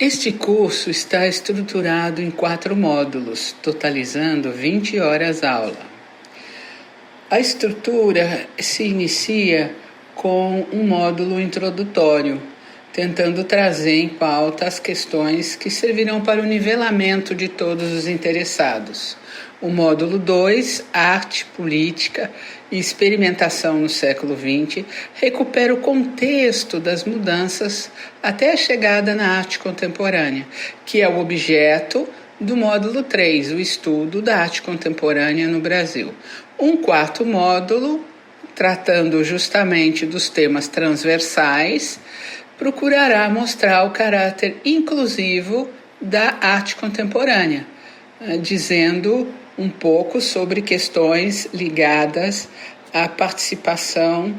Este curso está estruturado em 4 módulos, totalizando 20 horas aula. A estrutura se inicia com um módulo introdutório, tentando trazer em pauta as questões que servirão para o nivelamento de todos os interessados. O módulo 2, Arte, Política e Experimentação no século XX, recupera o contexto das mudanças até a chegada na arte contemporânea, que é o objeto do módulo 3, o estudo da arte contemporânea no Brasil. Um 4º módulo, tratando justamente dos temas transversais, procurará mostrar o caráter inclusivo da arte contemporânea, dizendo um pouco sobre questões ligadas à participação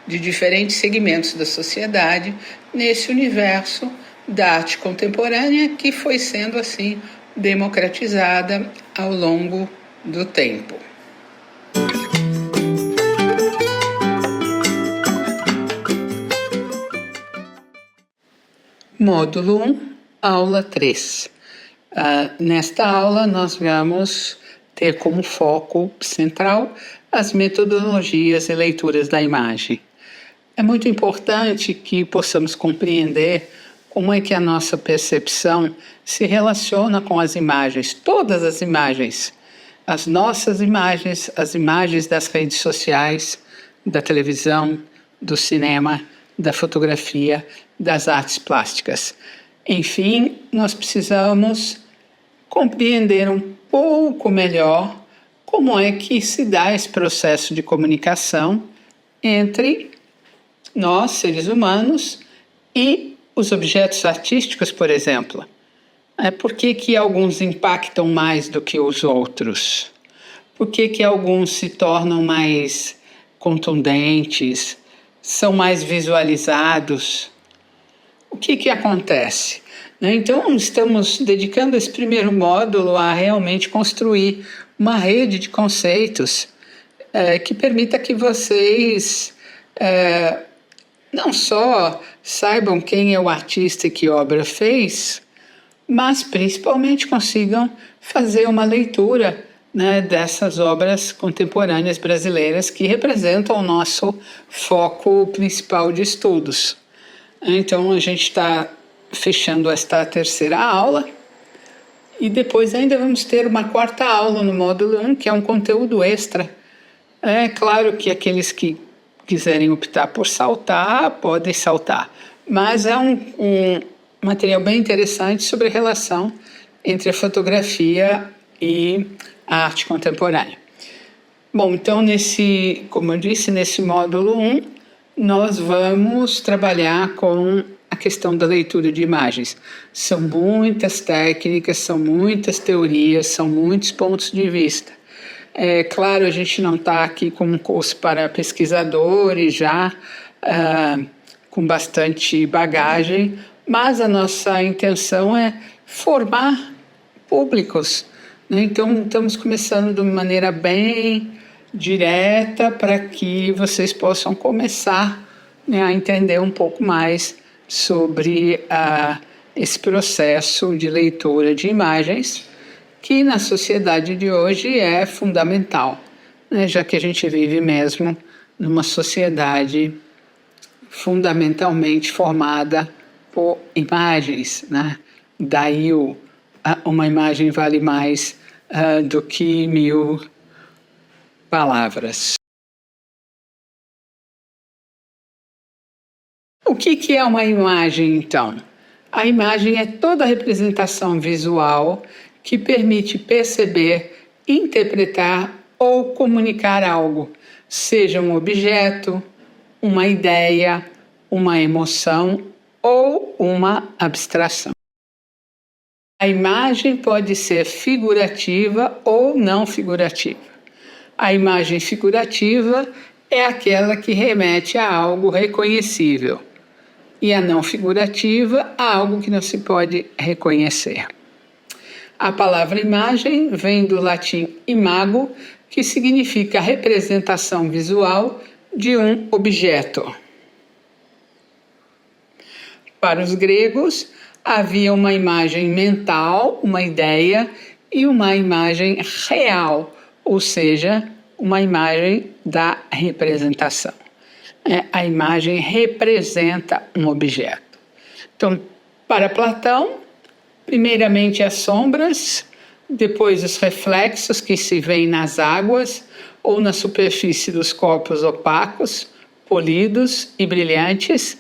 de diferentes segmentos da sociedade nesse universo da arte contemporânea que foi sendo assim democratizada ao longo do tempo. Módulo 1, aula 3. Nesta aula nós vamos ter como foco central as metodologias e leituras da imagem. É muito importante que possamos compreender como é que a nossa percepção se relaciona com as imagens, todas as imagens, as nossas imagens, as imagens das redes sociais, da televisão, do cinema, da fotografia, das artes plásticas. Enfim, nós precisamos compreender um pouco melhor como é que se dá esse processo de comunicação entre nós, seres humanos, e os objetos artísticos, por exemplo. Por que alguns impactam mais do que os outros? Por que alguns se tornam mais contundentes, são mais visualizados? O que acontece? Então, estamos dedicando esse primeiro módulo a realmente construir uma rede de conceitos que permita que vocês não só saibam quem é o artista e que obra fez, mas principalmente consigam fazer uma leitura, dessas obras contemporâneas brasileiras que representam o nosso foco principal de estudos. Então, a gente está fechando esta 3ª aula e depois ainda vamos ter uma 4ª aula no módulo 1, que é um conteúdo extra. É claro que aqueles que quiserem optar por saltar, podem saltar, mas é um material bem interessante sobre a relação entre a fotografia e a arte contemporânea. Bom, então, como eu disse, nesse módulo 1, nós vamos trabalhar com a questão da leitura de imagens. São muitas técnicas, são muitas teorias, são muitos pontos de vista. É claro, a gente não está aqui com um curso para pesquisadores já com bastante bagagem, mas a nossa intenção é formar públicos. Então, estamos começando de uma maneira bem direta para que vocês possam começar a entender um pouco mais sobre esse processo de leitura de imagens, que na sociedade de hoje é fundamental, já que a gente vive mesmo numa sociedade fundamentalmente formada por imagens. Daí uma imagem vale mais do que 1000 palavras. O que é uma imagem, então? A imagem é toda a representação visual que permite perceber, interpretar ou comunicar algo, seja um objeto, uma ideia, uma emoção ou uma abstração. A imagem pode ser figurativa ou não figurativa. A imagem figurativa é aquela que remete a algo reconhecível, e a não figurativa a algo que não se pode reconhecer. A palavra imagem vem do latim imago, que significa representação visual de um objeto. Para os gregos, havia uma imagem mental, uma ideia, e uma imagem real, ou seja, uma imagem da representação. A imagem representa um objeto. Então, para Platão, primeiramente as sombras, depois os reflexos que se veem nas águas ou na superfície dos corpos opacos, polidos e brilhantes,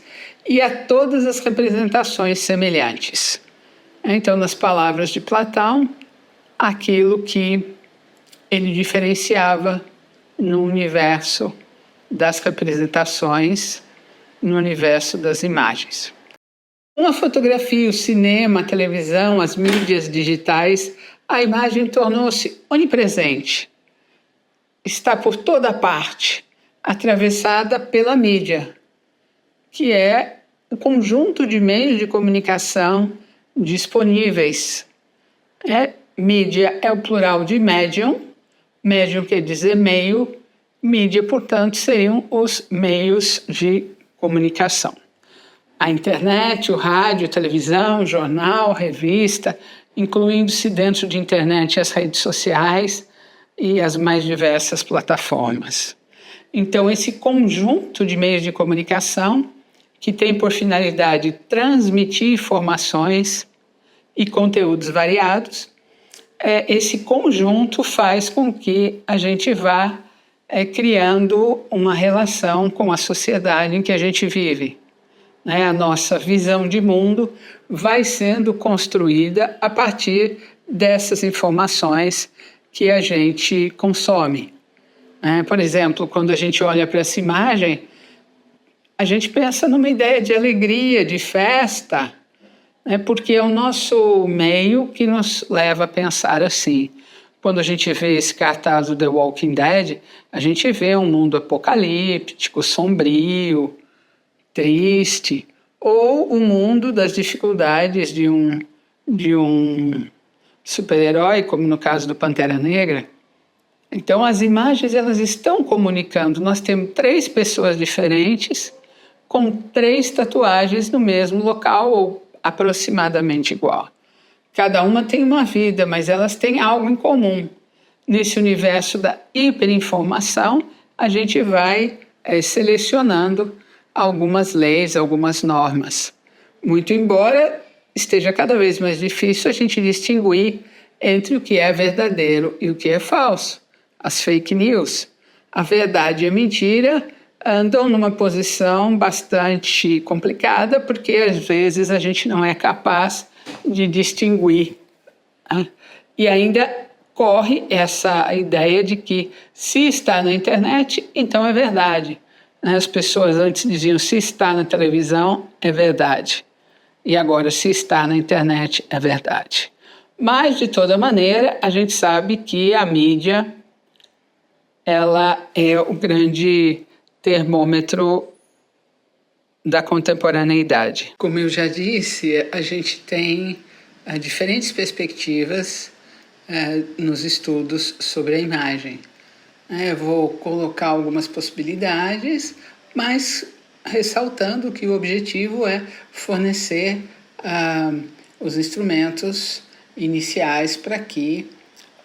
e a todas as representações semelhantes. Então, nas palavras de Platão, aquilo que ele diferenciava no universo das representações, no universo das imagens. Com a fotografia, o cinema, a televisão, as mídias digitais, a imagem tornou-se onipresente. Está por toda parte, atravessada pela mídia, que é o conjunto de meios de comunicação disponíveis. Mídia é o plural de médium, médium quer dizer meio, mídia, portanto, seriam os meios de comunicação. A internet, o rádio, televisão, jornal, revista, incluindo-se dentro de internet as redes sociais e as mais diversas plataformas. Então, esse conjunto de meios de comunicação, que tem por finalidade transmitir informações e conteúdos variados, esse conjunto faz com que a gente vá criando uma relação com a sociedade em que a gente vive. A nossa visão de mundo vai sendo construída a partir dessas informações que a gente consome. Por exemplo, quando a gente olha para essa imagem, a gente pensa numa ideia de alegria, de festa, porque é o nosso meio que nos leva a pensar assim. Quando a gente vê esse cartaz do The Walking Dead, a gente vê um mundo apocalíptico, sombrio, triste, ou o mundo das dificuldades de um super-herói, como no caso do Pantera Negra. Então, as imagens elas estão comunicando. Nós temos 3 pessoas diferentes com 3 tatuagens no mesmo local ou aproximadamente igual. Cada uma tem uma vida, mas elas têm algo em comum. Nesse universo da hiperinformação, a gente vai selecionando algumas leis, algumas normas. Muito embora esteja cada vez mais difícil a gente distinguir entre o que é verdadeiro e o que é falso. As fake news, a verdade e a mentira andam numa posição bastante complicada, porque às vezes a gente não é capaz de distinguir. E ainda corre essa ideia de que se está na internet, então é verdade. As pessoas antes diziam se está na televisão, é verdade. E agora se está na internet, é verdade. Mas, de toda maneira, a gente sabe que a mídia ela é o grande termômetro da contemporaneidade. Como eu já disse, a gente tem diferentes perspectivas nos estudos sobre a imagem. Eu vou colocar algumas possibilidades, mas ressaltando que o objetivo é fornecer os instrumentos iniciais para que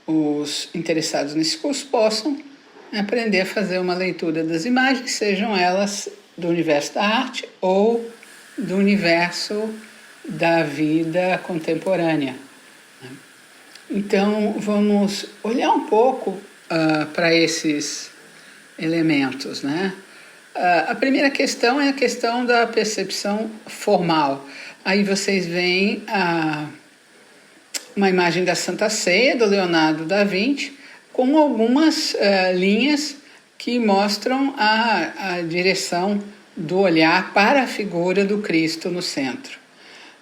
os interessados nesse curso possam aprender a fazer uma leitura das imagens, sejam elas do universo da arte ou do universo da vida contemporânea. Então, vamos olhar um pouco para esses elementos. A primeira questão é a questão da percepção formal. Aí vocês veem uma imagem da Santa Ceia, do Leonardo da Vinci, com algumas linhas que mostram a direção do olhar para a figura do Cristo no centro.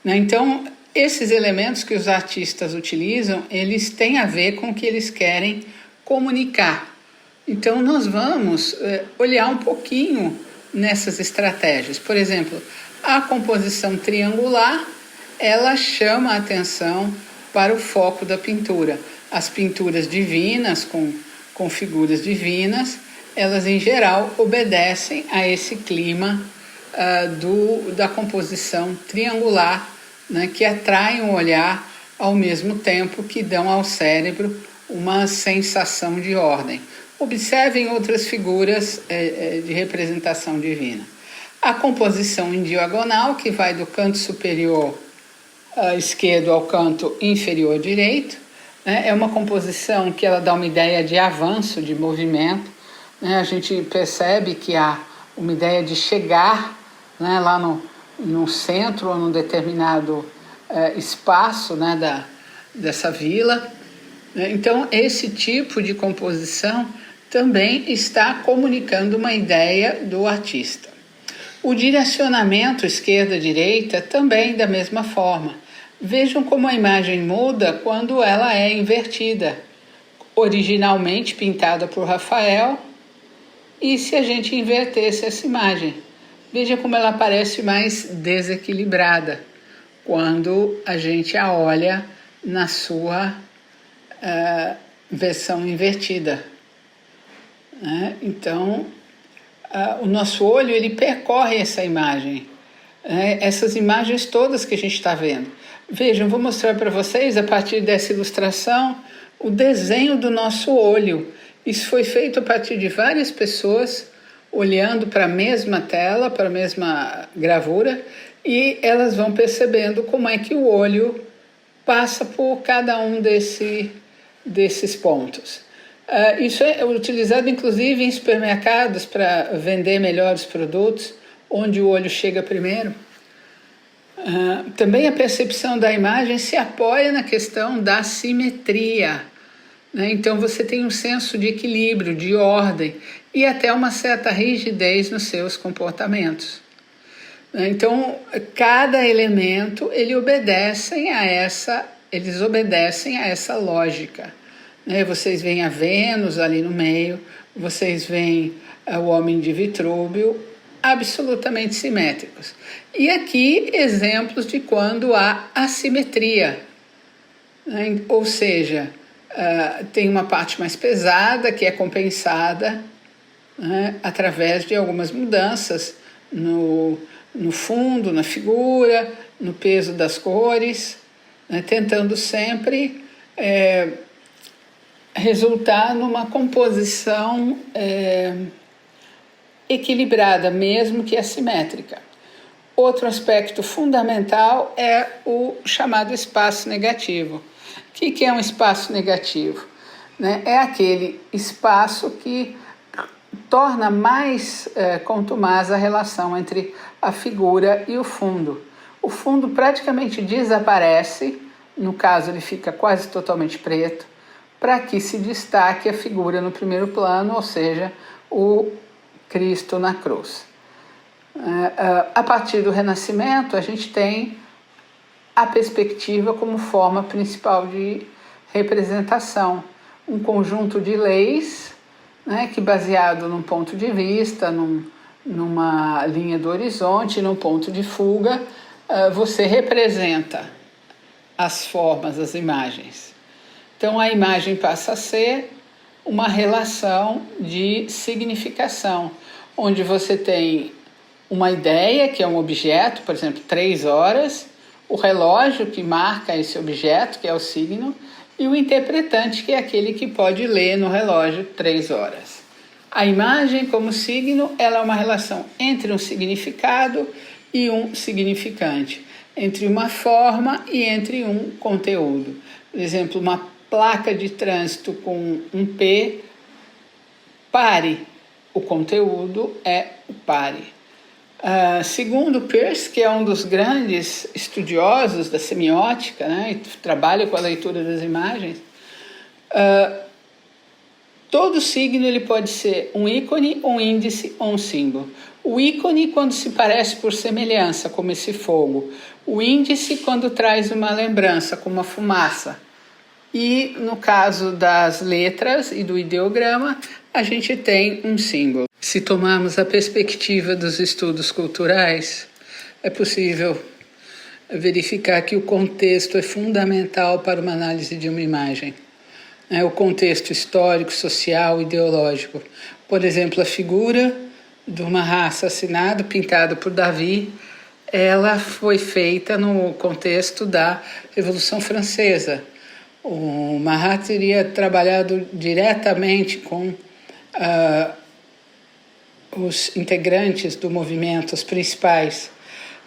Então, esses elementos que os artistas utilizam, eles têm a ver com o que eles querem comunicar. Então, nós vamos olhar um pouquinho nessas estratégias. Por exemplo, a composição triangular, ela chama a atenção para o foco da pintura. As pinturas divinas, com figuras divinas, elas em geral obedecem a esse clima da composição triangular né, que atraem o olhar ao mesmo tempo que dão ao cérebro uma sensação de ordem. Observem outras figuras de representação divina. A composição em diagonal, que vai do canto superior esquerdo ao canto inferior direito, né, é uma composição que ela dá uma ideia de avanço, de movimento. Né, a gente percebe que há uma ideia de chegar, né, lá no centro ou num determinado espaço, né, dessa vila. Então, esse tipo de composição também está comunicando uma ideia do artista. O direcionamento esquerda-direita também da mesma forma. Vejam como a imagem muda quando ela é invertida. Originalmente pintada por Rafael, e se a gente invertesse essa imagem? Veja como ela parece mais desequilibrada quando a gente a olha na sua versão invertida. Né? Então, o nosso olho ele percorre essa imagem, essas imagens todas que a gente está vendo. Vejam, vou mostrar para vocês, a partir dessa ilustração, o desenho do nosso olho. Isso foi feito a partir de várias pessoas olhando para a mesma tela, para a mesma gravura, e elas vão percebendo como é que o olho passa por cada um desses pontos. Isso é utilizado inclusive em supermercados para vender melhor os produtos, onde o olho chega primeiro. Também a percepção da imagem se apoia na questão da simetria. Né? Então você tem um senso de equilíbrio, de ordem e até uma certa rigidez nos seus comportamentos. Então cada elemento eles obedecem a essa lógica. Vocês veem a Vênus ali no meio, vocês veem o Homem de Vitrúvio, absolutamente simétricos. E aqui exemplos de quando há assimetria, né? Ou seja, tem uma parte mais pesada que é compensada, né, através de algumas mudanças no fundo, na figura, no peso das cores, né, tentando sempre resultar numa composição equilibrada, mesmo que assimétrica. Outro aspecto fundamental é o chamado espaço negativo. O que é um espaço negativo? Né? É aquele espaço que torna mais contumaz a relação entre a figura e o fundo. O fundo praticamente desaparece, no caso ele fica quase totalmente preto, para que se destaque a figura no primeiro plano, ou seja, o Cristo na cruz. A partir do Renascimento, a gente tem a perspectiva como forma principal de representação, um conjunto de leis, né, que baseado num ponto de vista, numa linha do horizonte, num ponto de fuga, você representa as formas, as imagens. Então a imagem passa a ser uma relação de significação, onde você tem uma ideia, que é um objeto, por exemplo, 3 horas, o relógio que marca esse objeto, que é o signo, e o interpretante, que é aquele que pode ler no relógio 3 horas. A imagem, como signo, ela é uma relação entre um significado e um significante, entre uma forma e entre um conteúdo. Por exemplo, uma placa de trânsito com um P, pare. O conteúdo é o pare. Segundo Peirce, que é um dos grandes estudiosos da semiótica, né, e trabalha com a leitura das imagens, todo signo ele pode ser um ícone, um índice ou um símbolo. O ícone quando se parece por semelhança, como esse fogo. O índice quando traz uma lembrança, como a fumaça. E no caso das letras e do ideograma, a gente tem um símbolo. Se tomarmos a perspectiva dos estudos culturais, é possível verificar que o contexto é fundamental para uma análise de uma imagem. O contexto histórico, social, ideológico. Por exemplo, a figura de uma raça assassinada, pintada por Davi, ela foi feita no contexto da Revolução Francesa. O Mahat teria trabalhado diretamente com os integrantes do movimento, os principais,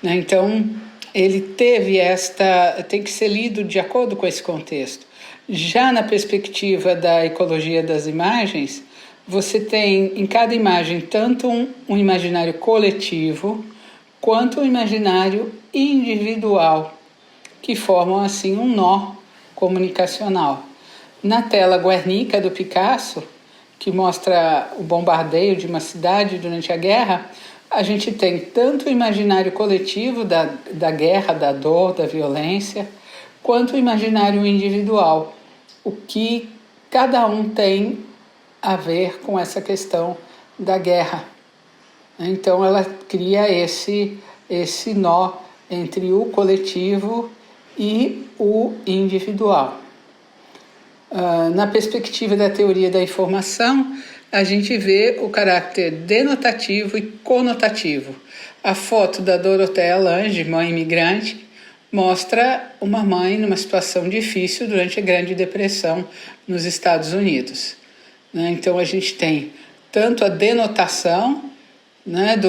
né? Então, ele teve tem que ser lido de acordo com esse contexto. Já na perspectiva da ecologia das imagens, você tem em cada imagem tanto um imaginário coletivo quanto um imaginário individual, que formam assim um nó comunicacional. Na tela Guernica do Picasso, que mostra o bombardeio de uma cidade durante a guerra, a gente tem tanto o imaginário coletivo da guerra, da dor, da violência, quanto o imaginário individual, o que cada um tem a ver com essa questão da guerra. Então ela cria esse nó entre o coletivo e o individual. Na perspectiva da teoria da informação, a gente vê o caráter denotativo e conotativo. A foto da Dorothea Lange, mãe imigrante, mostra uma mãe numa situação difícil durante a Grande Depressão nos Estados Unidos. Então a gente tem tanto a denotação, né,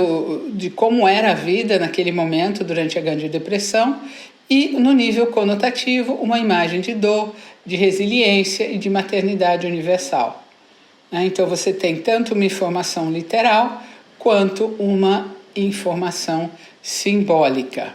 de como era a vida naquele momento durante a Grande Depressão, e no nível conotativo uma imagem de dor, de resiliência e de maternidade universal. Então você tem tanto uma informação literal quanto uma informação simbólica.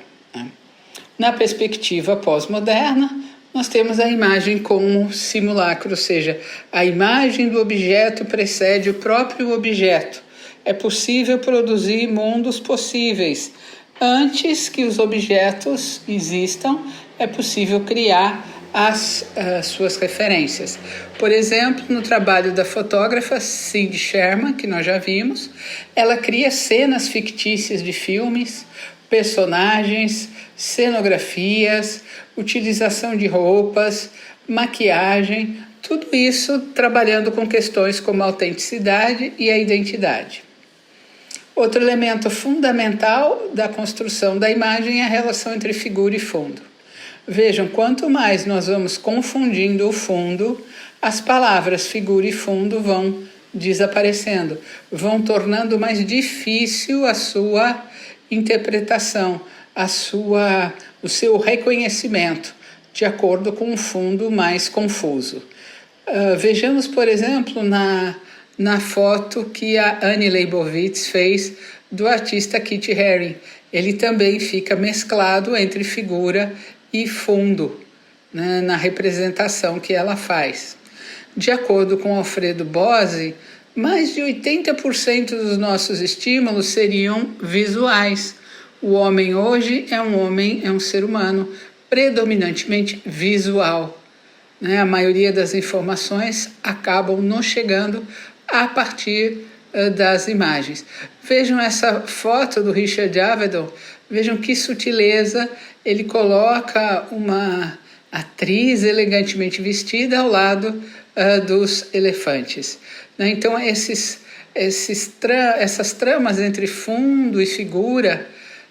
Na perspectiva pós-moderna, nós temos a imagem como simulacro, ou seja, a imagem do objeto precede o próprio objeto. É possível produzir mundos possíveis. Antes que os objetos existam, é possível criar as suas referências. Por exemplo, no trabalho da fotógrafa Cindy Sherman, que nós já vimos, ela cria cenas fictícias de filmes, personagens, cenografias, utilização de roupas, maquiagem, tudo isso trabalhando com questões como a autenticidade e a identidade. Outro elemento fundamental da construção da imagem é a relação entre figura e fundo. Vejam, quanto mais nós vamos confundindo o fundo, as palavras figura e fundo vão desaparecendo, vão tornando mais difícil a sua interpretação, o seu reconhecimento, de acordo com um fundo mais confuso. Vejamos, por exemplo, na foto que a Annie Leibovitz fez do artista Kit Haring. Ele também fica mesclado entre figura e fundo, né, na representação que ela faz. De acordo com Alfredo Bose, mais de 80% dos nossos estímulos seriam visuais. O homem hoje é um ser humano predominantemente visual. A maioria das informações acabam nos chegando a partir das imagens. Vejam essa foto do Richard Avedon, vejam que sutileza, ele coloca uma atriz elegantemente vestida ao lado dos elefantes. Então essas tramas entre fundo e figura,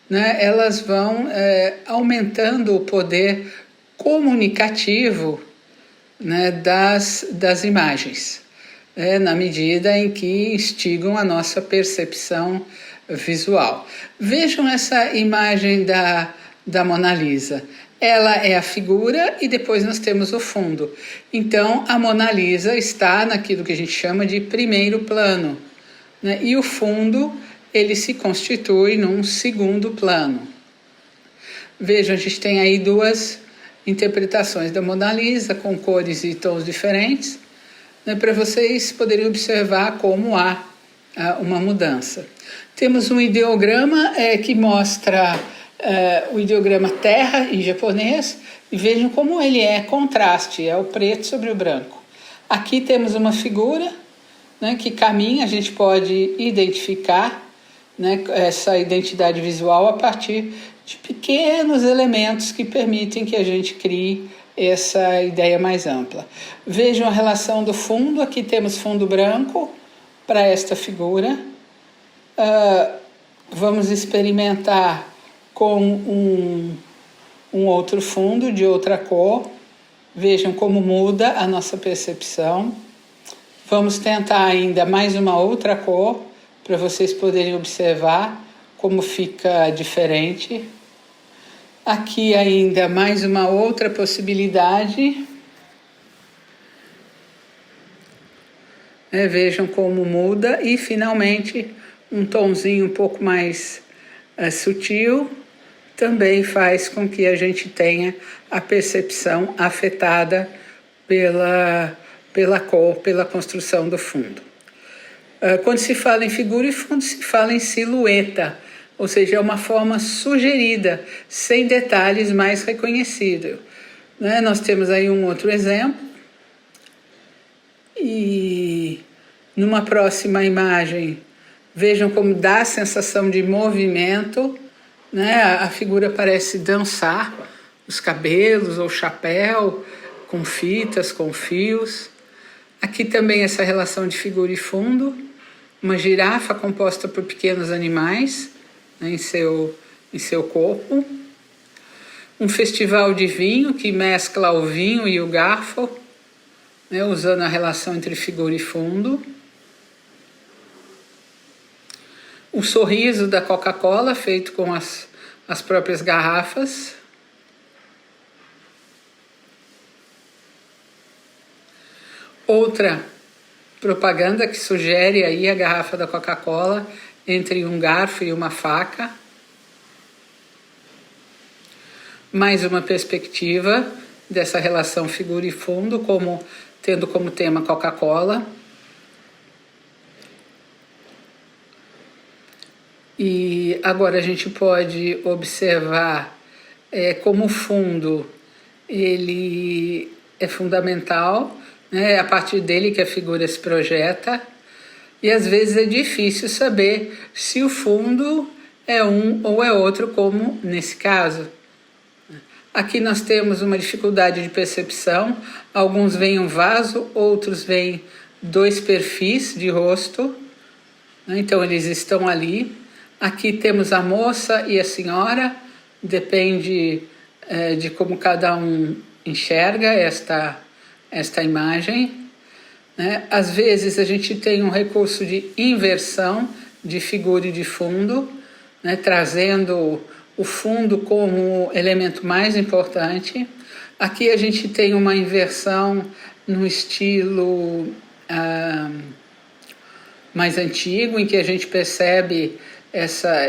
né, elas vão aumentando o poder comunicativo, né, das imagens, na medida em que instigam a nossa percepção visual. Vejam essa imagem da Mona Lisa. Ela é a figura e depois nós temos o fundo. Então, a Mona Lisa está naquilo que a gente chama de primeiro plano, né, e o fundo ele se constitui num segundo plano. Vejam, a gente tem aí duas interpretações da Mona Lisa com cores e tons diferentes, né, para vocês poderem observar como há uma mudança. Temos um ideograma que mostra o ideograma Terra em japonês, e vejam como ele é contraste, é o preto sobre o branco. Aqui temos uma figura, né, que caminha, a gente pode identificar, né, essa identidade visual a partir de pequenos elementos que permitem que a gente crie essa ideia mais ampla. Vejam a relação do fundo, aqui temos fundo branco para esta figura. Vamos experimentar com um outro fundo de outra cor. Vejam como muda a nossa percepção. Vamos tentar ainda mais uma outra cor, para vocês poderem observar como fica diferente. Aqui ainda mais uma outra possibilidade. Vejam como muda. E finalmente um tonzinho um pouco mais sutil também faz com que a gente tenha a percepção afetada pela cor, pela construção do fundo. Quando se fala em figura e fundo, se fala em silhueta, ou seja, é uma forma sugerida, sem detalhes, mais reconhecível. Nós temos aí um outro exemplo. E numa próxima imagem, vejam como dá a sensação de movimento, A figura parece dançar, os cabelos ou chapéu, com fitas, com fios. Aqui também essa relação de figura e fundo, uma girafa composta por pequenos animais, em seu corpo. Um festival de vinho que mescla o vinho e o garfo, usando a relação entre figura e fundo. O sorriso da Coca-Cola feito com as próprias garrafas. Outra propaganda que sugere aí a garrafa da Coca-Cola entre um garfo e uma faca. Mais uma perspectiva dessa relação figura e fundo, tendo como tema Coca-Cola. E agora a gente pode observar como o fundo ele é fundamental, é a partir dele que a figura se projeta, e às vezes é difícil saber se o fundo é um ou é outro, como nesse caso. Aqui nós temos uma dificuldade de percepção, alguns veem um vaso, outros veem dois perfis de rosto, então eles estão ali. Aqui temos a moça e a senhora, depende de como cada um enxerga esta imagem. Às vezes a gente tem um recurso de inversão de figura e de fundo, trazendo o fundo como elemento mais importante. Aqui a gente tem uma inversão no estilo mais antigo, em que a gente percebe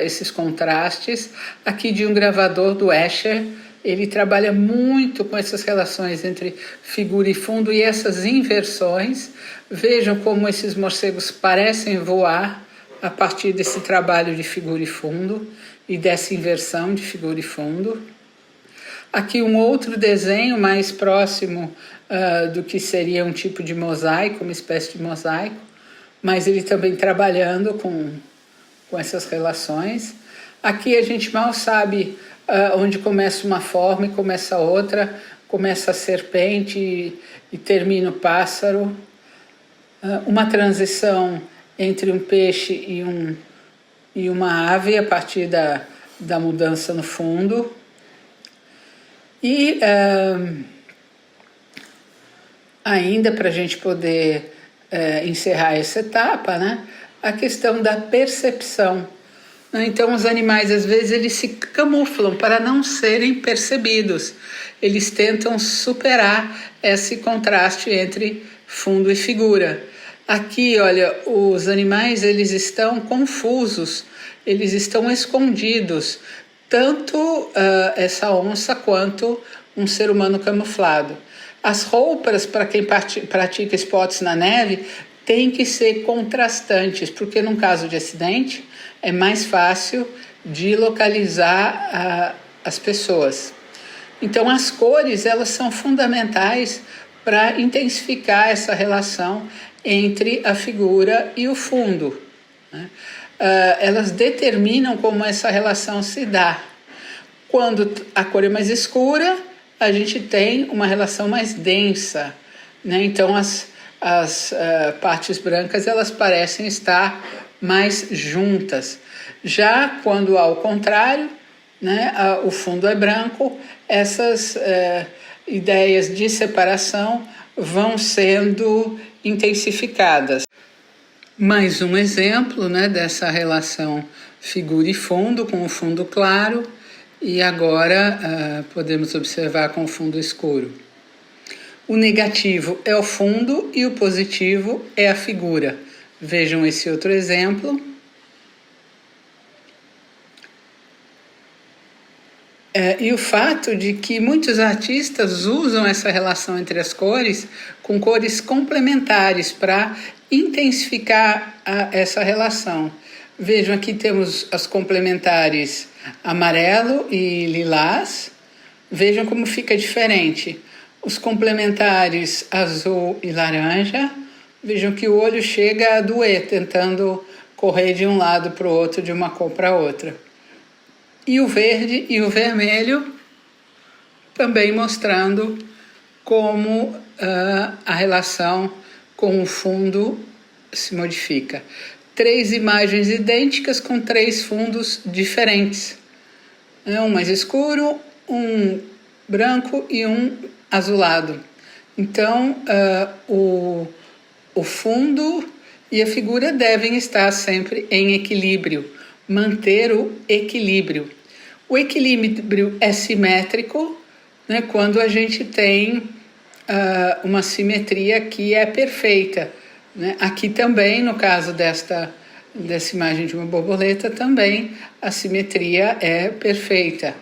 esses contrastes. Aqui de um gravador do Escher, ele trabalha muito com essas relações entre figura e fundo e essas inversões. Vejam como esses morcegos parecem voar a partir desse trabalho de figura e fundo e dessa inversão de figura e fundo. Aqui um outro desenho mais próximo do que seria um tipo de mosaico, uma espécie de mosaico, mas ele também trabalhando com essas relações. Aqui a gente mal sabe onde começa uma forma e começa outra, começa a serpente e termina o pássaro. Uma transição entre um peixe e uma ave a partir da mudança no fundo. E ainda para a gente poder encerrar essa etapa, a questão da percepção. Então os animais às vezes eles se camuflam para não serem percebidos. Eles tentam superar esse contraste entre fundo e figura. Aqui, olha, os animais eles estão confusos, eles estão escondidos, tanto essa onça quanto um ser humano camuflado. As roupas para quem pratica esportes na neve têm que ser contrastantes, porque num caso de acidente é mais fácil de localizar as pessoas. Então as cores elas são fundamentais para intensificar essa relação entre a figura e o fundo. Elas determinam como essa relação se dá. Quando a cor é mais escura, a gente tem uma relação mais densa, Então as partes brancas elas parecem estar mais juntas. Já quando ao contrário, né? O fundo é branco, essas ideias de separação vão sendo intensificadas. Mais um exemplo, né, dessa relação figura e fundo, com o fundo claro, e agora podemos observar com o fundo escuro. O negativo é o fundo e o positivo é a figura. Vejam esse outro exemplo. E o fato de que muitos artistas usam essa relação entre as cores com cores complementares para intensificar essa relação. Vejam, aqui temos as complementares amarelo e lilás. Vejam como fica diferente. Os complementares azul e laranja. Vejam que o olho chega a doer, tentando correr de um lado para o outro, de uma cor para outra. E o verde e o vermelho, também mostrando como a relação com o fundo se modifica. 3 imagens idênticas com 3 fundos diferentes. Um mais escuro, um branco e um azulado. Então, o fundo e a figura devem estar sempre em equilíbrio, manter o equilíbrio. O equilíbrio é simétrico, né, quando a gente tem uma simetria que é perfeita. Né? Aqui também, no caso dessa imagem de uma borboleta, também a simetria é perfeita,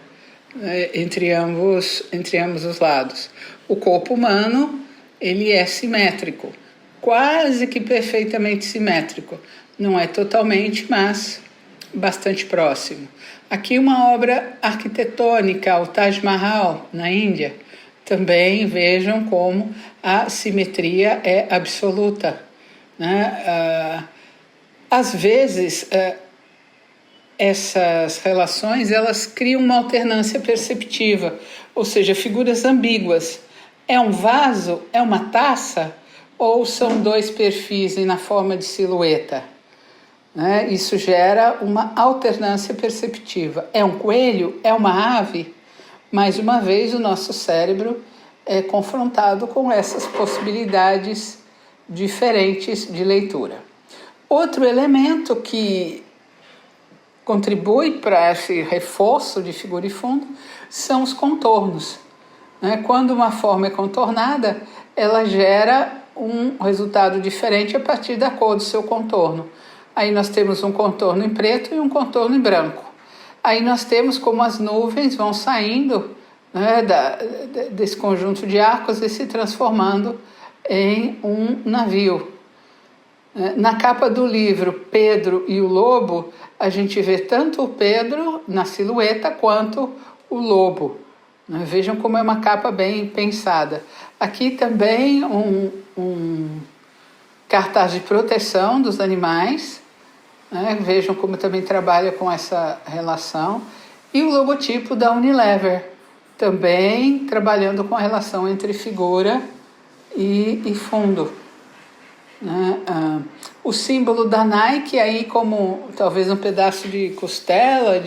né, entre ambos os lados. O corpo humano, ele é simétrico, quase que perfeitamente simétrico. Não é totalmente, mas bastante próximo. Aqui uma obra arquitetônica, o Taj Mahal, na Índia. Também vejam como a simetria é absoluta. Né? Às vezes, essas relações elas criam uma alternância perceptiva, ou seja, figuras ambíguas. É um vaso? É uma taça? Ou são 2 perfis na forma de silhueta? Né? Isso gera uma alternância perceptiva. É um coelho? É uma ave? Mais uma vez, o nosso cérebro é confrontado com essas possibilidades diferentes de leitura. Outro elemento que contribui para esse reforço de figura e fundo são os contornos. Né? Quando uma forma é contornada, ela gera um resultado diferente a partir da cor do seu contorno. Aí nós temos um contorno em preto e um contorno em branco. Aí nós temos como as nuvens vão saindo, né, desse conjunto de arcos e se transformando em um navio. Na capa do livro Pedro e o Lobo, a gente vê tanto o Pedro na silhueta quanto o lobo. Vejam como é uma capa bem pensada. Aqui também um cartaz de proteção dos animais. Vejam como também trabalha com essa relação. E o logotipo da Unilever, também trabalhando com a relação entre figura e fundo. O símbolo da Nike, aí como talvez um pedaço de costela,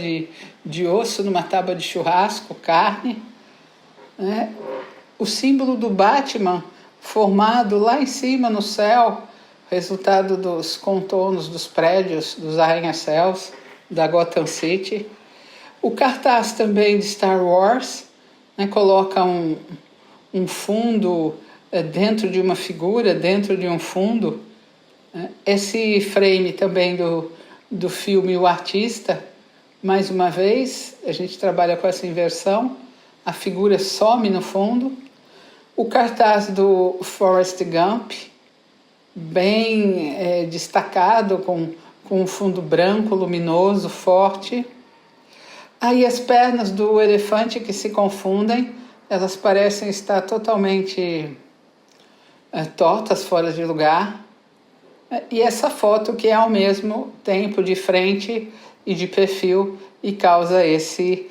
de osso numa tábua de churrasco, carne. O símbolo do Batman, formado lá em cima no céu, resultado dos contornos dos prédios, dos arranha-céus, da Gotham City. O cartaz também de Star Wars, coloca um fundo dentro de uma figura, dentro de um fundo. Esse frame também do filme O Artista, mais uma vez, a gente trabalha com essa inversão, a figura some no fundo. O cartaz do Forrest Gump, bem destacado, com um fundo branco, luminoso, forte. Aí as pernas do elefante que se confundem, elas parecem estar totalmente tortas, fora de lugar. E essa foto que é ao mesmo tempo de frente e de perfil e causa esse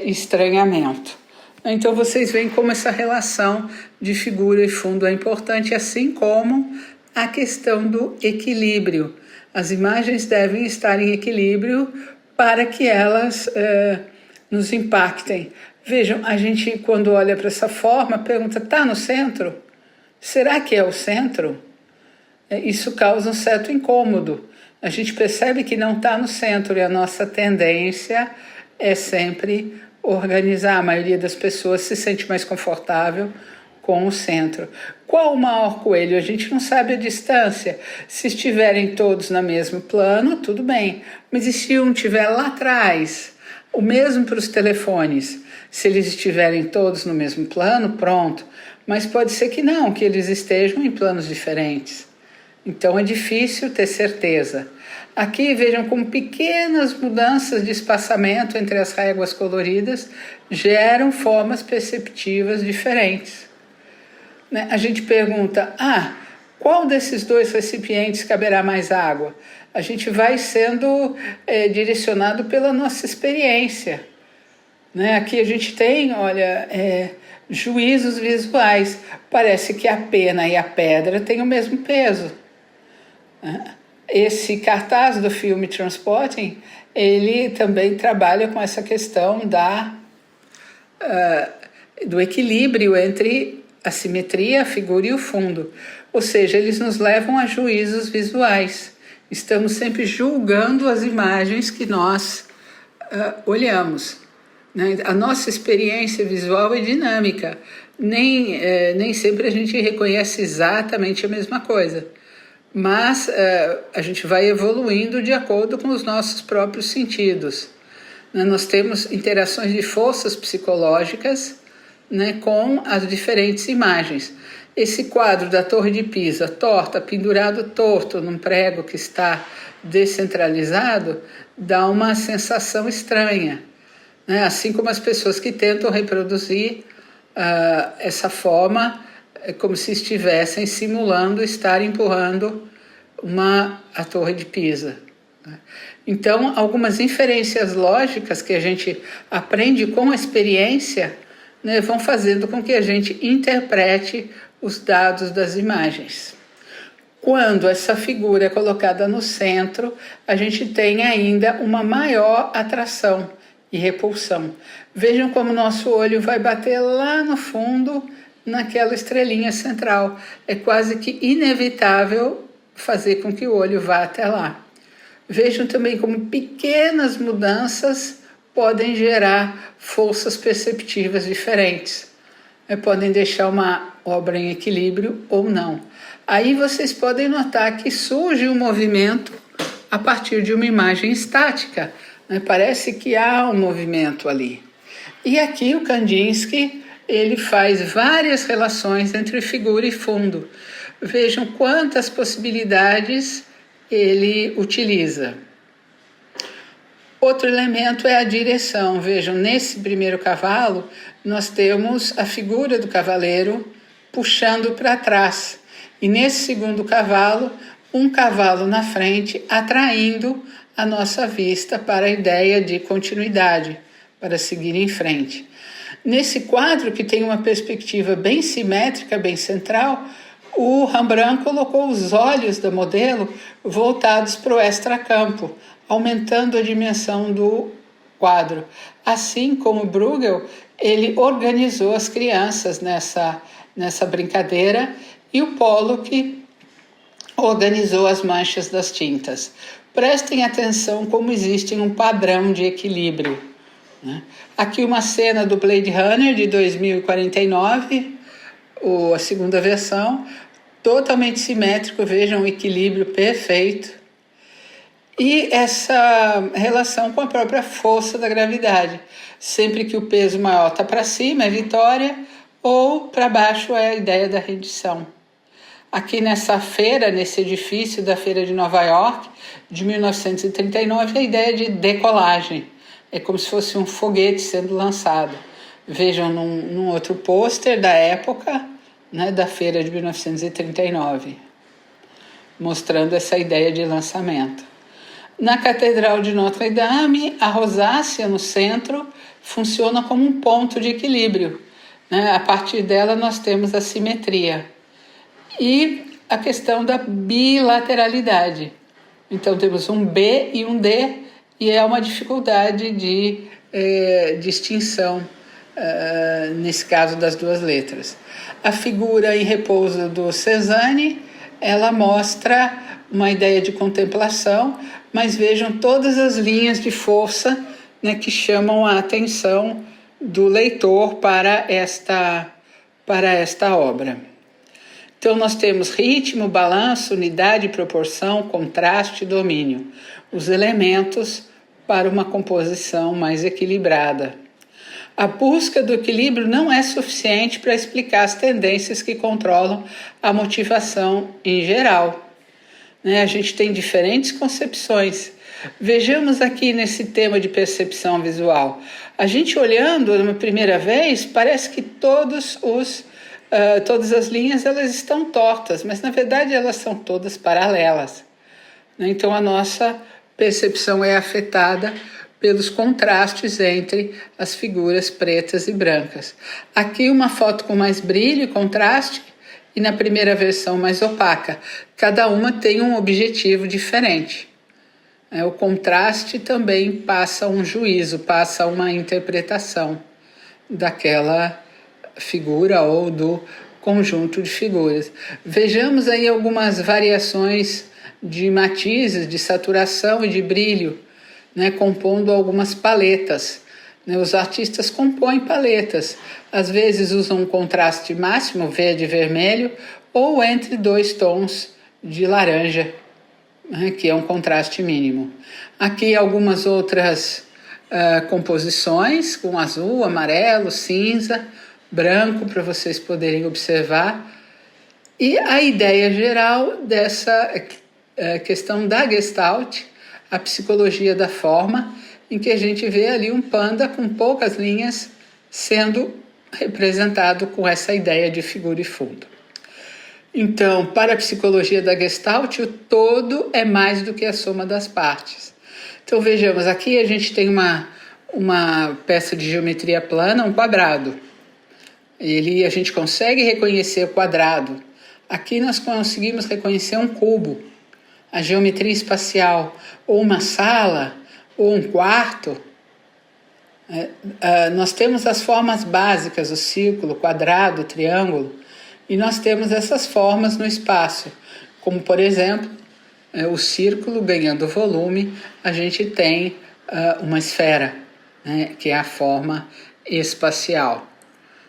estranhamento. Então vocês veem como essa relação de figura e fundo é importante, assim como a questão do equilíbrio. As imagens devem estar em equilíbrio para que elas nos impactem. Vejam, a gente quando olha para essa forma, pergunta, está no centro? Será que é o centro? Isso causa um certo incômodo. A gente percebe que não está no centro e a nossa tendência é sempre organizar. A maioria das pessoas se sente mais confortável com o centro. Qual o maior coelho? A gente não sabe a distância. Se estiverem todos no mesmo plano, tudo bem. Mas e se um estiver lá atrás? O mesmo para os telefones. Se eles estiverem todos no mesmo plano, pronto. Mas pode ser que não, que eles estejam em planos diferentes. Então é difícil ter certeza. Aqui vejam como pequenas mudanças de espaçamento entre as réguas coloridas geram formas perceptivas diferentes. A gente pergunta, qual desses dois recipientes caberá mais água? A gente vai sendo direcionado pela nossa experiência. Aqui a gente tem, juízos visuais. Parece que a pena e a pedra têm o mesmo peso. Esse cartaz do filme Transporting, ele também trabalha com essa questão do equilíbrio entre a simetria, a figura e o fundo. Ou seja, eles nos levam a juízos visuais. Estamos sempre julgando as imagens que nós olhamos. A nossa experiência visual é dinâmica. Nem sempre a gente reconhece exatamente a mesma coisa. Mas a gente vai evoluindo de acordo com os nossos próprios sentidos. Nós temos interações de forças psicológicas com as diferentes imagens. Esse quadro da Torre de Pisa, torta, pendurado torto num prego que está descentralizado, dá uma sensação estranha. Assim como as pessoas que tentam reproduzir essa forma, como se estivessem simulando estar empurrando a Torre de Pisa. Então, algumas inferências lógicas que a gente aprende com a experiência vão fazendo com que a gente interprete os dados das imagens. Quando essa figura é colocada no centro, a gente tem ainda uma maior atração e repulsão. Vejam como nosso olho vai bater lá no fundo, naquela estrelinha central. É quase que inevitável fazer com que o olho vá até lá. Vejam também como pequenas mudanças podem gerar forças perceptivas diferentes. Podem deixar uma obra em equilíbrio ou não. Aí vocês podem notar que surge um movimento a partir de uma imagem estática. Parece que há um movimento ali. E aqui o Kandinsky ele faz várias relações entre figura e fundo. Vejam quantas possibilidades ele utiliza. Outro elemento é a direção. Vejam, nesse primeiro cavalo, nós temos a figura do cavaleiro puxando para trás. E nesse segundo cavalo, um cavalo na frente atraindo a nossa vista para a ideia de continuidade, para seguir em frente. Nesse quadro, que tem uma perspectiva bem simétrica, bem central, o Rembrandt colocou os olhos da modelo voltados para o extracampo, aumentando a dimensão do quadro. Assim como Bruegel, ele organizou as crianças nessa brincadeira e o Pollock organizou as manchas das tintas. Prestem atenção como existe um padrão de equilíbrio. Aqui uma cena do Blade Runner de 2049, a segunda versão, totalmente simétrico, vejam o equilíbrio perfeito. E essa relação com a própria força da gravidade. Sempre que o peso maior está para cima é vitória, ou para baixo é a ideia da rendição. Aqui nessa feira, nesse edifício da Feira de Nova York, de 1939, a ideia de decolagem. É como se fosse um foguete sendo lançado. Vejam num outro pôster da época, da feira de 1939, mostrando essa ideia de lançamento. Na Catedral de Notre Dame, a rosácea no centro funciona como um ponto de equilíbrio. A partir dela nós temos a simetria. E a questão da bilateralidade. Então temos um B e um D, e é uma dificuldade de distinção, nesse caso das duas letras. A figura em repouso do Cézanne, ela mostra uma ideia de contemplação, mas vejam todas as linhas de força, né, que chamam a atenção do leitor para esta obra. Então nós temos ritmo, balanço, unidade, proporção, contraste e domínio, os elementos para uma composição mais equilibrada. A busca do equilíbrio não é suficiente para explicar as tendências que controlam a motivação em geral. A gente tem diferentes concepções. Vejamos aqui nesse tema de percepção visual. A gente olhando uma primeira vez, parece que todas as linhas elas estão tortas, mas na verdade elas são todas paralelas. Então a nossa percepção é afetada pelos contrastes entre as figuras pretas e brancas. Aqui uma foto com mais brilho e contraste, e na primeira versão mais opaca. Cada uma tem um objetivo diferente. O contraste também passa um juízo, passa uma interpretação daquela figura ou do conjunto de figuras. Vejamos aí algumas variações de matizes, de saturação e de brilho, compondo algumas paletas. Os artistas compõem paletas, às vezes usam um contraste máximo, verde e vermelho, ou entre dois tons de laranja, que é um contraste mínimo. Aqui algumas outras composições com azul, amarelo, cinza, branco, para vocês poderem observar. E a ideia geral dessa questão da Gestalt, a psicologia da forma, em que a gente vê ali um panda com poucas linhas sendo representado com essa ideia de figura e fundo. Então, para a psicologia da Gestalt, o todo é mais do que a soma das partes. Então vejamos, aqui a gente tem uma peça de geometria plana, um quadrado. A gente consegue reconhecer o quadrado. Aqui nós conseguimos reconhecer um cubo, a geometria espacial, ou uma sala, ou um quarto. Nós temos as formas básicas, o círculo, o quadrado, o triângulo, e nós temos essas formas no espaço, como por exemplo, o círculo ganhando volume, a gente tem uma esfera, que é a forma espacial.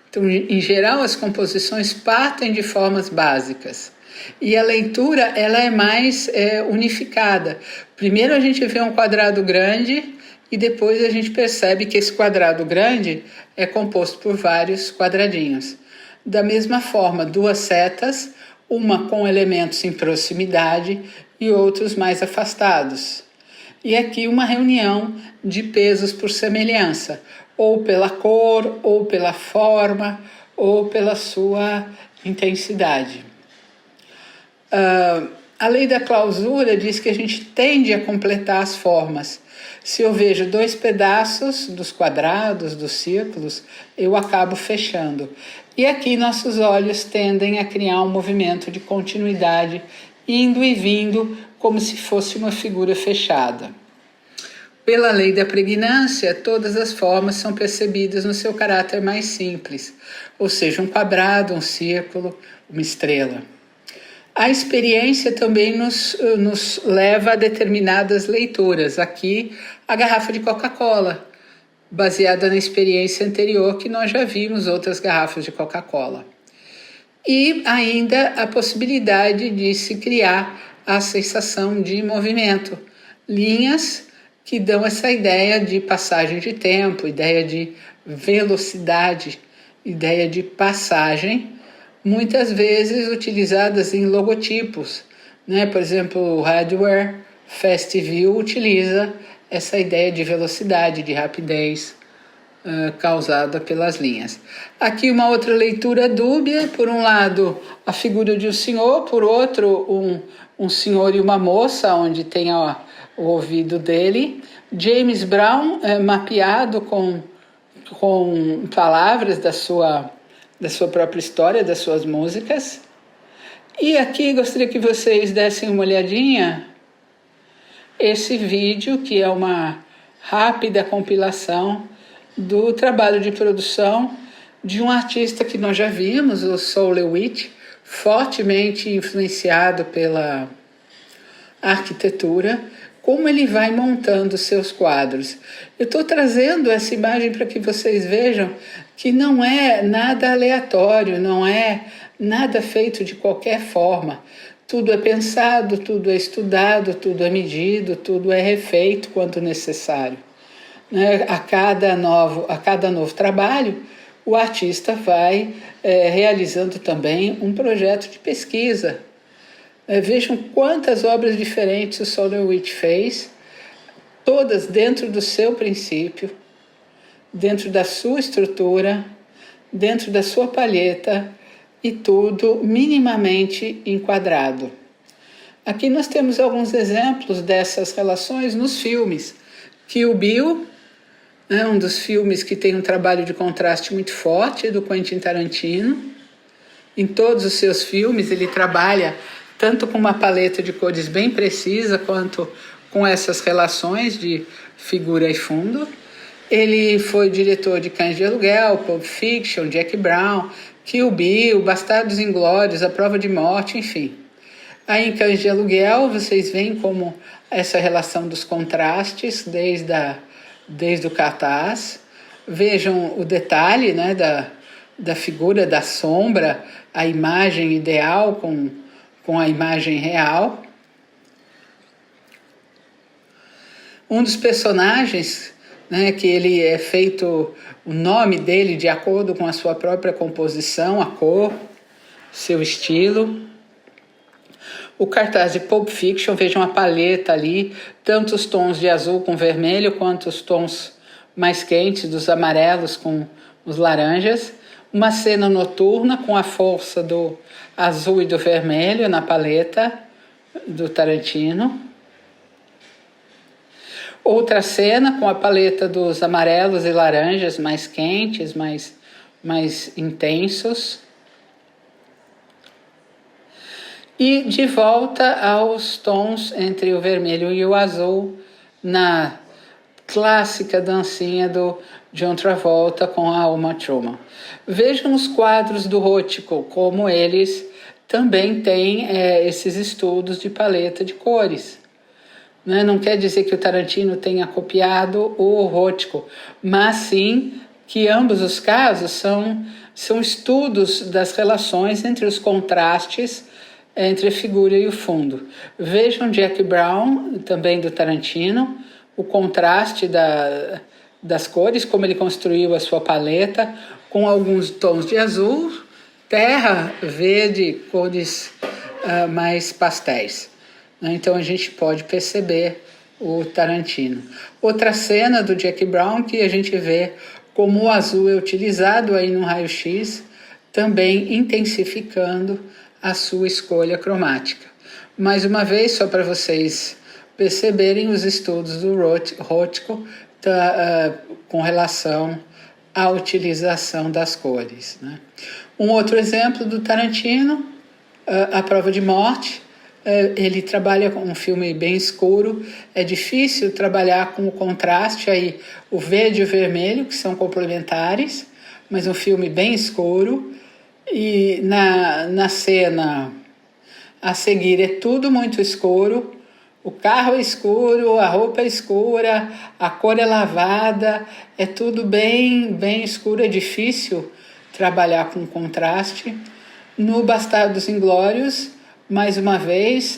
Então, em geral, as composições partem de formas básicas. E a leitura ela é mais unificada. Primeiro a gente vê um quadrado grande e depois a gente percebe que esse quadrado grande é composto por vários quadradinhos. Da mesma forma, duas setas, uma com elementos em proximidade e outros mais afastados. E aqui uma reunião de pesos por semelhança, ou pela cor, ou pela forma, ou pela sua intensidade. A lei da clausura diz que a gente tende a completar as formas. Se eu vejo dois pedaços dos quadrados, dos círculos, eu acabo fechando. E aqui nossos olhos tendem a criar um movimento de continuidade, indo e vindo como se fosse uma figura fechada. Pela lei da pregnância, todas as formas são percebidas no seu caráter mais simples, ou seja, um quadrado, um círculo, uma estrela. A experiência também nos leva a determinadas leituras. Aqui, a garrafa de Coca-Cola, baseada na experiência anterior que nós já vimos outras garrafas de Coca-Cola. E ainda a possibilidade de se criar a sensação de movimento. Linhas que dão essa ideia de passagem de tempo, ideia de velocidade, ideia de passagem, muitas vezes utilizadas em logotipos, Por exemplo, o hardware FastView utiliza essa ideia de velocidade, de rapidez causada pelas linhas. Aqui uma outra leitura dúbia, por um lado a figura de um senhor, por outro um senhor e uma moça, onde tem o ouvido dele. James Brown mapeado com palavras da sua própria história, das suas músicas. E aqui gostaria que vocês dessem uma olhadinha esse vídeo, que é uma rápida compilação do trabalho de produção de um artista que nós já vimos, o Sol LeWitt, fortemente influenciado pela arquitetura, como ele vai montando seus quadros. Eu estou trazendo essa imagem para que vocês vejam que não é nada aleatório, não é nada feito de qualquer forma. Tudo é pensado, tudo é estudado, tudo é medido, tudo é refeito quando necessário. A cada novo trabalho, o artista vai realizando também um projeto de pesquisa. Vejam quantas obras diferentes o Sol LeWitt fez, todas dentro do seu princípio, dentro da sua estrutura, dentro da sua palheta e tudo minimamente enquadrado. Aqui nós temos alguns exemplos dessas relações nos filmes. Kill Bill, um dos filmes que tem um trabalho de contraste muito forte, do Quentin Tarantino. Em todos os seus filmes ele trabalha tanto com uma paleta de cores bem precisa, quanto com essas relações de figura e fundo. Ele foi diretor de Cães de Aluguel, Pulp Fiction, Jack Brown, Kill Bill, Bastardos Inglórios, A Prova de Morte, enfim. Aí em Cães de Aluguel vocês veem como essa relação dos contrastes desde o cartaz. Vejam o detalhe, né, da figura, da sombra, a imagem ideal com a imagem real. Um dos personagens, né, que ele é feito o nome dele de acordo com a sua própria composição, a cor, seu estilo. O cartaz de Pulp Fiction, vejam a paleta ali, tanto os tons de azul com vermelho, quanto os tons mais quentes dos amarelos com os laranjas. Uma cena noturna com a força do azul e do vermelho na paleta do Tarantino. Outra cena com a paleta dos amarelos e laranjas mais quentes, mais intensos. E de volta aos tons entre o vermelho e o azul na clássica dancinha do John Travolta com a Uma Thurman. Vejam os quadros do Rothko, como eles também têm esses estudos de paleta de cores. Não quer dizer que o Tarantino tenha copiado o Rothko, mas sim que ambos os casos são estudos das relações entre os contrastes entre a figura e o fundo. Vejam Jack Brown, também do Tarantino, o contraste das cores, como ele construiu a sua paleta, com alguns tons de azul, terra, verde, cores mais pastéis. Então a gente pode perceber o Tarantino. Outra cena do Jack Brown que a gente vê como o azul é utilizado aí no raio-x, também intensificando a sua escolha cromática. Mais uma vez, só para vocês perceberem os estudos do Rothko com relação à utilização das cores. Né? Um outro exemplo do Tarantino, A Prova de Morte. Ele trabalha com um filme bem escuro, é difícil trabalhar com o contraste aí, o verde e o vermelho, que são complementares, mas um filme bem escuro. E na cena a seguir é tudo muito escuro, o carro é escuro, a roupa é escura, a cor é lavada, é tudo bem escuro, é difícil trabalhar com contraste. No Bastardos Inglórios, mais uma vez,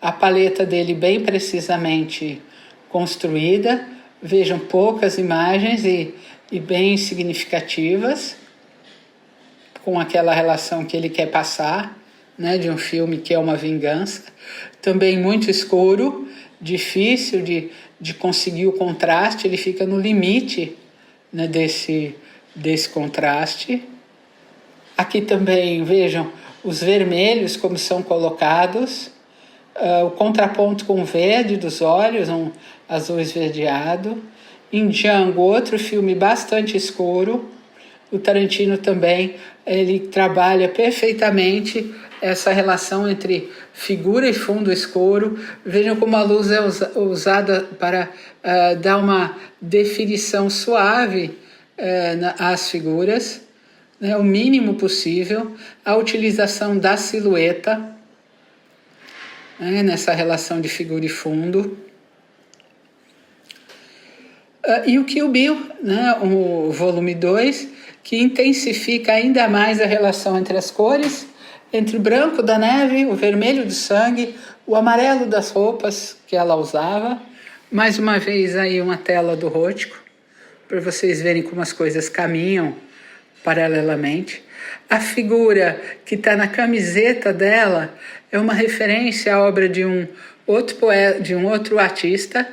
a paleta dele bem precisamente construída, vejam poucas imagens e bem significativas, com aquela relação que ele quer passar, né, de um filme que é uma vingança. Também muito escuro, difícil de conseguir o contraste, ele fica no limite, né, desse contraste. Aqui também, vejam, os vermelhos como são colocados, o contraponto com o verde dos olhos, um azul esverdeado. Em Django, outro filme bastante escuro, o Tarantino também ele trabalha perfeitamente essa relação entre figura e fundo escuro. Vejam como a luz é usada para dar uma definição suave às figuras, né, o mínimo possível, a utilização da silhueta, né, nessa relação de figura e fundo. E o Kill Bill, né, o volume 2, que intensifica ainda mais a relação entre as cores, entre o branco da neve, o vermelho do sangue, o amarelo das roupas que ela usava. Mais uma vez aí uma tela do Hachiko, para vocês verem como as coisas caminham paralelamente. A figura que está na camiseta dela é uma referência à obra de um outro artista,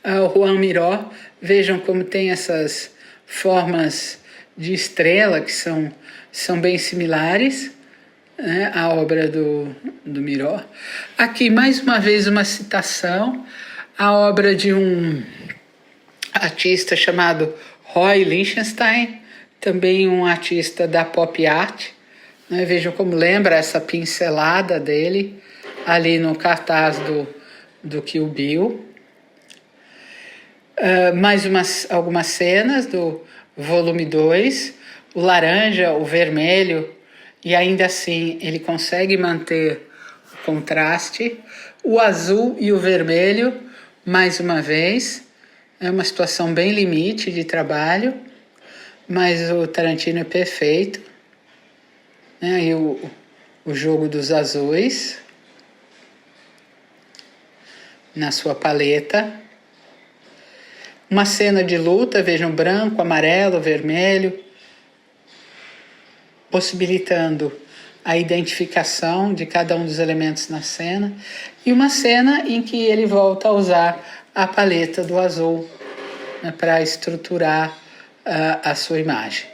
o Joan Miró. Vejam como tem essas formas de estrela que são bem similares, né, à obra do Miró. Aqui, mais uma vez, uma citação à obra de um artista chamado Roy Lichtenstein, também um artista da pop art. Né? Vejam como lembra essa pincelada dele ali no cartaz do Kill Bill. Algumas cenas do volume 2, o laranja, o vermelho, e ainda assim ele consegue manter o contraste. O azul e o vermelho, mais uma vez, é uma situação bem limite de trabalho, mas o Tarantino é perfeito. Né? E o jogo dos azuis na sua paleta. Uma cena de luta, vejam, branco, amarelo, vermelho, possibilitando a identificação de cada um dos elementos na cena. E uma cena em que ele volta a usar a paleta do azul, né, para estruturar a sua imagem.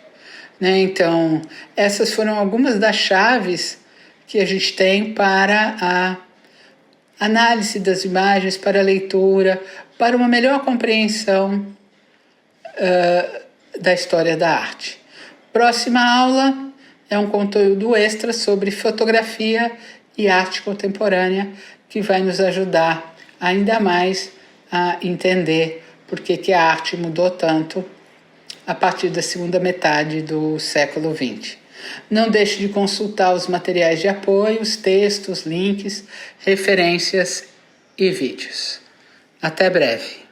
Né? Então, essas foram algumas das chaves que a gente tem para a análise das imagens, para a leitura, para uma melhor compreensão da história da arte. Próxima aula é um conteúdo extra sobre fotografia e arte contemporânea, que vai nos ajudar ainda mais a entender por que a arte mudou tanto a partir da segunda metade do século XX. Não deixe de consultar os materiais de apoio, os textos, links, referências e vídeos. Até breve.